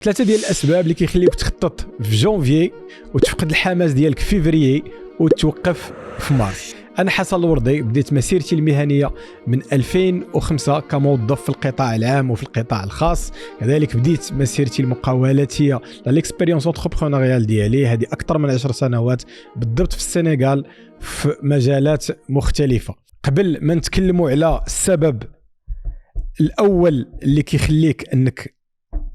ثلاثه ديال الاسباب اللي كيخليوك تخطط في جونفيي وتفقد الحماس ديالك في فيفريي وتوقف في مارس. انا حسن الوردي، بديت مسيرتي المهنيه من 2005 كموظف في القطاع العام وفي القطاع الخاص. كذلك بديت مسيرتي المقاولاتيه ليكسبيريونس انتربرونيال ديالي هذه اكثر من 10 سنوات بالضبط في السنغال في مجالات مختلفه. قبل ما نتكلموا على السبب الاول اللي كيخليك انك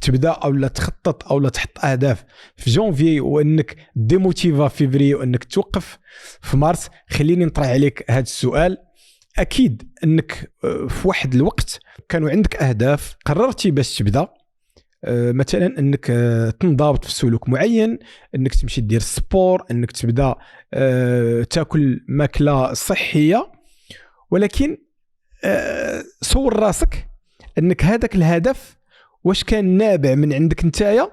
تبدا او لا تخطط او لا تحط اهداف في جونفي وانك ديموتيفا في فيفري وانك توقف في مارس، خليني نطرح عليك هذا السؤال. اكيد انك في واحد الوقت كانوا عندك اهداف، قررتي باش تبدا مثلا انك تنضبط في سلوك معين، انك تمشي دير السبور، انك تبدا تاكل ماكله صحيه، ولكن صور راسك انك هذاك الهدف واش كان نابع من عندك نتايا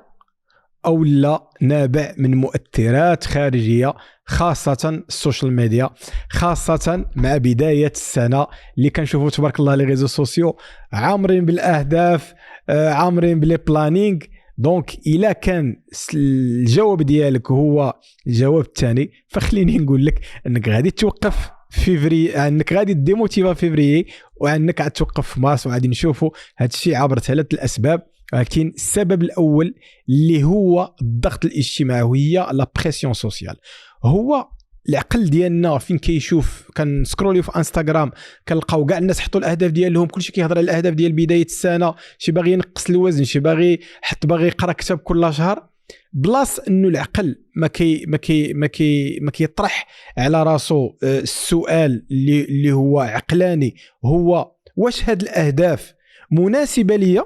او لا نابع من مؤثرات خارجيه، خاصه السوشيال ميديا، خاصه مع بدايه السنه اللي كنشوفوا تبارك الله لي ريزو سوسيو عامرين بالاهداف، عامرين بلي بلانينغ. دونك الا كان الجواب ديالك هو الجواب الثاني، فخليني نقول لك انك غادي توقف فيفري، انك غادي ديموتيفا فيفري وانك غادي توقف في مارس. وغادي نشوفوا هذا الشيء عبر 3 الاسباب. لكن السبب الاول اللي هو الضغط الاجتماعي وهي لا بريسيون سوسيال. هو العقل ديالنا فين كيشوف، كنسكروليو في انستغرام كنلقاو كاع الناس حطوا الاهداف ديالهم، كلشي كيهضر على الاهداف ديال بدايه السنه، شي باغي ينقص الوزن، شي باغي باغي يقرا كتاب كل شهر، بلاص انه العقل ما كيطرح على راسو السؤال اللي هو عقلاني، هو واش هاد الاهداف مناسبه ليا،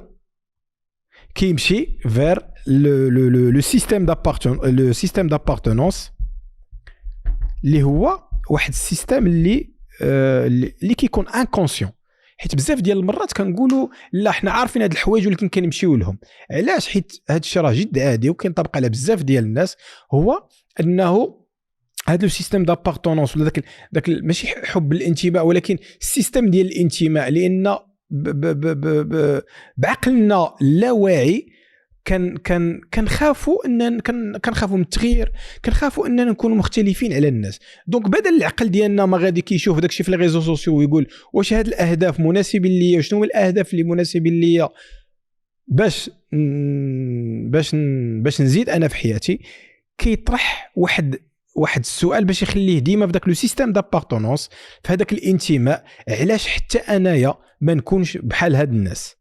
كيمشي فير لو سيستيم دابارتونونس اللي هو واحد السيستيم اللي كيكون انكونسيون. حيت بزاف ديال المرات كنقولوا لا حنا عارفين هاد الحوايج ولكن كنمشيو لهم. علاش؟ حيت هاد الشيء راه جد عادي وكينطبق على بزاف ديال الناس، هو انه هذا السيستم دابارتونونس ولا داك ماشي حب الانتماء ولكن السيستم ديال الانتماء، لان بعقلنا اللاواعي كنخافوا كنخافوا من التغيير، كنخافوا اننا نكونوا مختلفين على الناس. دونك بدل العقل ديالنا ما غادي كيشوف داكشي في لي ريزو سوسيو ويقول واش هاد الاهداف مناسبين ليا، شنو هما الاهداف اللي مناسبين ليا باش نزيد انا في حياتي، كيطرح واحد السؤال باش يخليه ديما في داك لو سيستيم دابارتونونس، في هذاك الانتماء. علاش حتى انايا ما نكونش بحال هاد الناس؟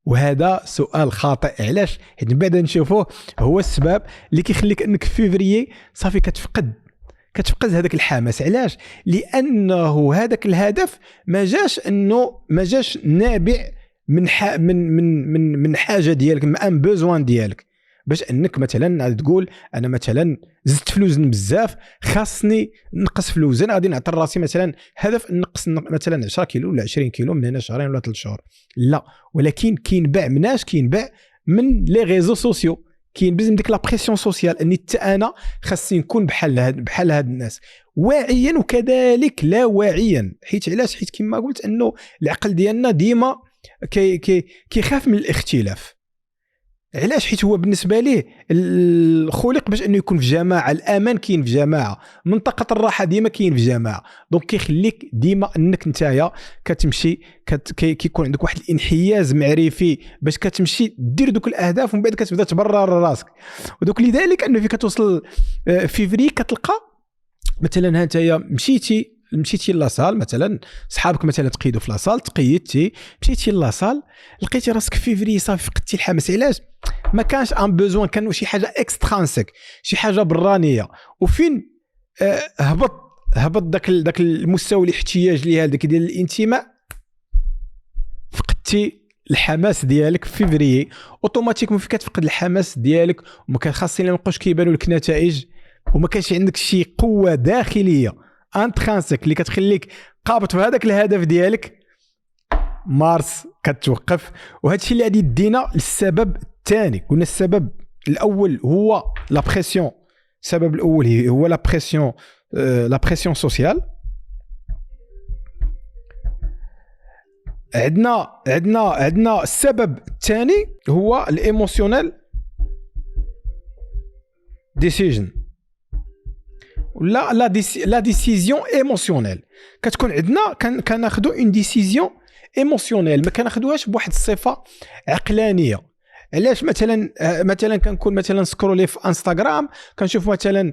وهذا سؤال خاطئ. علاش؟ حيت من بعد نشوفوه هو السبب اللي كيخليك انك في فيفريي صافي كتفقد هذاك الحماس. علاش؟ لانه هذاك الهدف ما جاش نابع من حاجه ديالك، من بوزوان ديالك، باش انك مثلا تقول انا مثلا زدت في الوزن بزاف خاصني نقص في الوزن، غادي نعطي راسي مثلا هدف نقص مثلا 10 كيلو ولا 20 كيلو من هنا شهرين ولا 3 شهور. لا، ولكن كينباع مناش؟ كينباع من لي ريزو سوسيو، كينبز من ديك لا بريسيون سوسيال اني حتى انا خاصني نكون بحال هاد الناس، واعيا وكذلك لا واعيا. حيت علاش؟ حيت كما قلت انه العقل ديالنا ديما كيخاف من الاختلاف. علاش؟ حيت هو بالنسبه ليه خلق باش انه يكون في جماعه، الامان كاين في جماعه، منطقه الراحه ديما كاين في جماعه. دونك كيخليك ديما انك نتايا كتمشي كيكون عندك واحد الانحياز معرفي باش كتمشي دير دوك الاهداف ومن بعد كتبدا تبرر راسك. ودوك لذلك انه في كتوصل فيفري كتلقى مثلا ها نتايا مشيتي لاصال، مثلا صحابك مثلا تقيدوا في لاصال، تقيدتي مشيتي لاصال، لقيتي راسك في فيفري صافي فقدتي الحماس. علاش؟ ما كانش ان بوزوان، كانوا شي حاجه اكسترانسيك، شي حاجه برانيه. وفين هبط داك المستوى الاحتياج ليها داك ديال الانتماء، فقدتي الحماس ديالك في فيفري. اوتوماتيكمون فين كتفقد الحماس ديالك وما كان خاصين ما يبقاوش كيبانوا لك نتائج وما كانش عندك شي قوه داخليه انترانسيك اللي كتخليك قابط في هذاك الهدف ديالك، مارس كتوقف. وهذا الشيء اللي غادي يدينا للسبب الثاني. قلنا السبب الاول هو لا بريسيون، السبب الاول هو لا بريسيون سوسيال. عندنا السبب الثاني هو الايموشنال ديسيجن ولا لا ديسيزيون ايموسيونيل. كتكون عندنا كناخذوا اون ديسيزيون ايموسيونيل، ما كناخذوهاش بواحد الصفه عقلانيه. علاش؟ مثلا كنكون مثلا سكرولي في انستغرام، كنشوف مثلا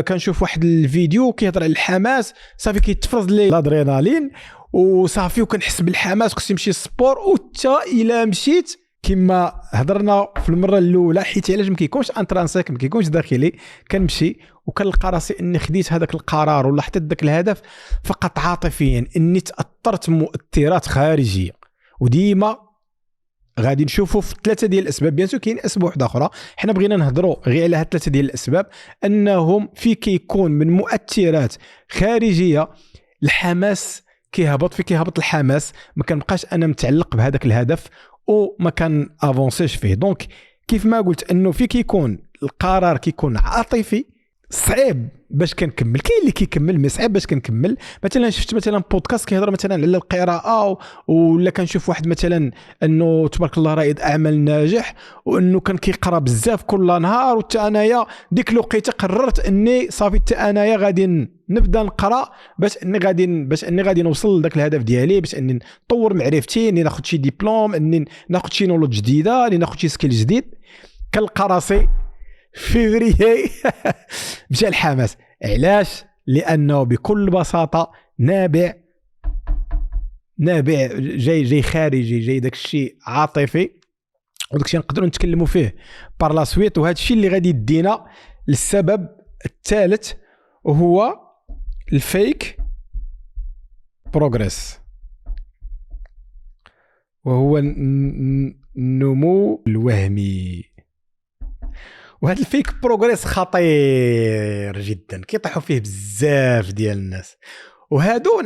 كنشوف واحد الفيديو كيهضر على الحماس، صافي كيتفرز لي الادرينالين وصافي وكنحس بالحماس، خصني نمشي للسبور. وتا الى مشيت كما هضرنا في المره الاولى، حيت علاش ما كيكونش انترانسيك، ما كيكونش داخلي، كنمشي وكنلقى راسي اني خديت هذاك القرار ولا حطيت ذاك الهدف فقط عاطفيا، اني تاثرت مؤثرات خارجيه. وديما غادي نشوفوا في 3 ديال الاسباب، بيان سو كاين اسباب واحده اخرى، حنا بغينا نهضروا غير على هاد 3 ديال الاسباب، انهم في كيكون من مؤثرات خارجيه الحماس كيهبط الحماس، ما كنبقاش انا متعلق بهذاك الهدف وما كان افونسيش فيه. دونك كيف ما قلت انه في كيكون القرار كيكون عاطفي صعيب باش كنكمل، كاين اللي كيكمل مي صعيب باش كنكمل. مثلا شفت مثلا بودكاست كيهضر مثلا على القراءه، ولا كنشوف واحد مثلا انه تبارك الله رائد اعمال ناجح وانه كان كيقرا بزاف كل نهار، وحتى انايا ديك الوقيته قررت اني صافي حتى انايا غادي نبدا نقرا باش اني غادي نوصل لذاك الهدف ديالي، باش اني نطور معرفتي، اني ناخذ شي ديبلوم، اني ناخذ شي نولوج جديده، اني ناخذ شي سكيل جديد. كنلقى راسي فيفريي مشى الحماس. علاش؟ لانه بكل بساطه نابع جاي خارجي، جاي داك الشيء عاطفي، وداك الشيء نقدروا نتكلموا فيه بار لا سويت. وهذا الشيء اللي غادي يدينا للسبب الثالث، وهو الفيك بروغريس، وهو النمو الوهمي. وهذا الفيك بروغريس خطير جدا، كيطيحوا فيه بزاف ديال الناس. وهادو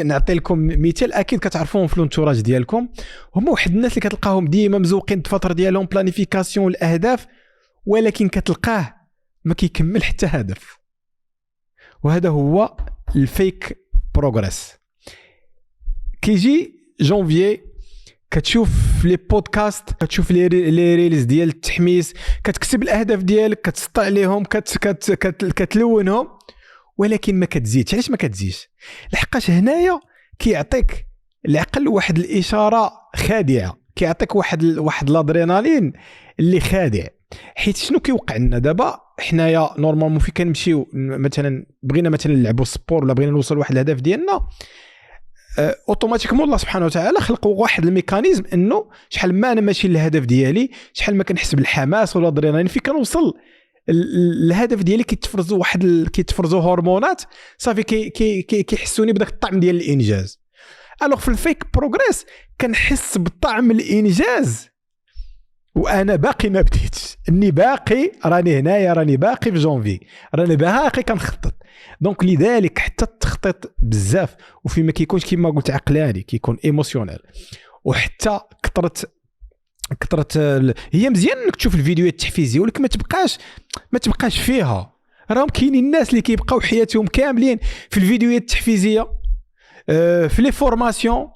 نعطي لكم مثال اكيد كتعرفوهم في الانتوراج ديالكم، هما واحد الناس اللي كتلقاهم ديما مزوقين الفتره ديالهم بلانيفيكاسيون الاهداف، ولكن كتلقاه ما كيكمل حتى هدف. وهذا هو الفيك بروغريس. كيجي جونفيي كتشوف لي بودكاست، كتشوف لي ريلز ديال التحميس، كتكتب الاهداف ديالك، كتسطع عليهم، كتلونهم، ولكن ما كتزيدش. علاش ما كتزيدش؟ لحقاش هنايا كيعطيك العقل واحد الاشاره خادعه، كيعطيك واحد الادرينالين اللي خادع. حيت شنو كيوقع لنا دابا حنايا نورمالمون في كنمشيو مثلا بغينا مثلا نلعبوا سبور ولا بغينا نوصل لواحد الهدف ديالنا، اوتوماتيكمون الله سبحانه وتعالى خلقوا واحد الميكانيزم انه شحال ما انا ماشي للهدف ديالي، شحال ما كنحس بالحماس ولا الادرينالين في كنوصل الهدف ديالي، كيتفرزوا هرمونات صافي كيحسوني بداك الطعم ديال الانجاز. الوغ في الفيك بروغريس كنحس بالطعم الانجاز وانا باقي ما بديتش، اني باقي راني هنايا، راني باقي في جونفي، راني باقي كنخطط. دونك لذلك حتى التخطيط بزاف وفي ما كيكونش كما قلت عقلاني، كيكون ايموسيونيل. وحتى كثرت هي مزيان انك تشوف الفيديوهات التحفيزيه، ولكن ما تبقاش فيها. راهم كاينين الناس اللي كيبقاو حياتهم كاملين في الفيديوهات التحفيزيه، في لي فورماسيون،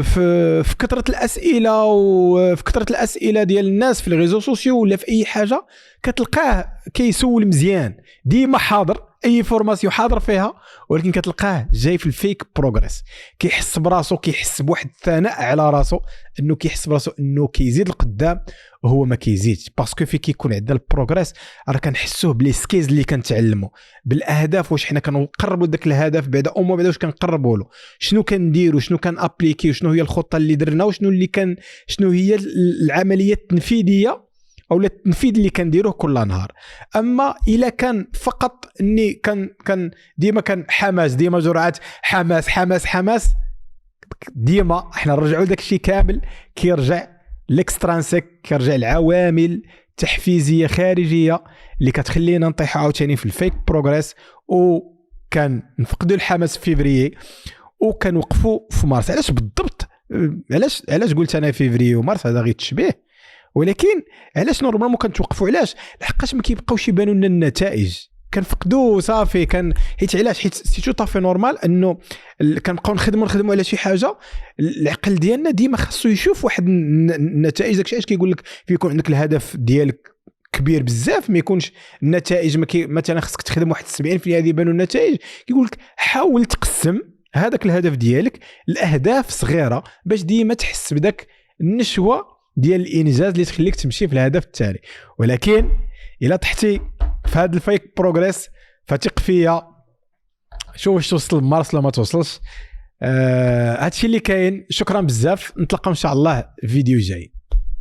في كثرة الاسئله، وفي كثرة الاسئله ديال الناس في الريزو سوسيو ولا في اي حاجه كتلقاه كيسول مزيان، ديما حاضر، اي فورماسيون حاضر فيها، ولكن كتلقاه جاي في الفيك بروغريس. كيحس براسو، كيحس بواحد الثناء على راسو، انه كيحس براسو انه كيزيد القدام وهو ما كيزيدش. باسكو في كيكون عندنا البروغريس راه كنحسوه بلي سكيلز اللي كنتعلموا، بالاهداف، واش حنا كنقربوا داك الهدف بعدا او ما بعدا واش كنقربوا له، شنو كنديروا، شنو كنابليكي، شنو هي الخطه اللي درنا، وشنو شنو هي العمليه التنفيذيه او التنفيذ اللي كنديروه كل نهار. اما الا كان فقط اني كان ديما كان حماس، ديما جرعات حماس، ديما احنا نرجعوا داك الشيء كامل كيرجع الاكسترانسيك، كيرجع العوامل تحفيزيه خارجيه اللي كتخلينا نطيحوا عاوتاني في الفيك بروغريس، وكان نفقدوا الحماس في فيفري وكنوقفوا في مارس. علاش بالضبط؟ علاش قلت انا فيفري ومارس؟ هذا غير تشبيه، ولكن علاش نورمالمون كنتوقفوا؟ علاش؟ لحقاش ما كيبقاوش يبانوا لنا النتائج، كنفقدوا صافي. حيت علاش؟ حيت سيتو طافي نورمال انه كنبقاو نخدموا على شي حاجه، العقل ديالنا ديما خاصو يشوف واحد النتائج. داكشي علاش كيقول لك فيكون عندك الهدف ديالك كبير بزاف ما يكونش النتائج مثلا خصك تخدم واحد 70% ديال يبانوا النتائج، كيقول لك حاول تقسم هذاك الهدف ديالك لاهداف صغيره باش ديما تحس بداك النشوه ديال الانجاز اللي تخليك تمشي في الهدف التالي. ولكن الا طحتي في هذا الفايك بروغريس فتق فيا، شوف واش توصل لمارس ولا ما توصلش. هادشي اللي كاين. شكرا بزاف، نتلاقاو ان شاء الله فيديو جاي.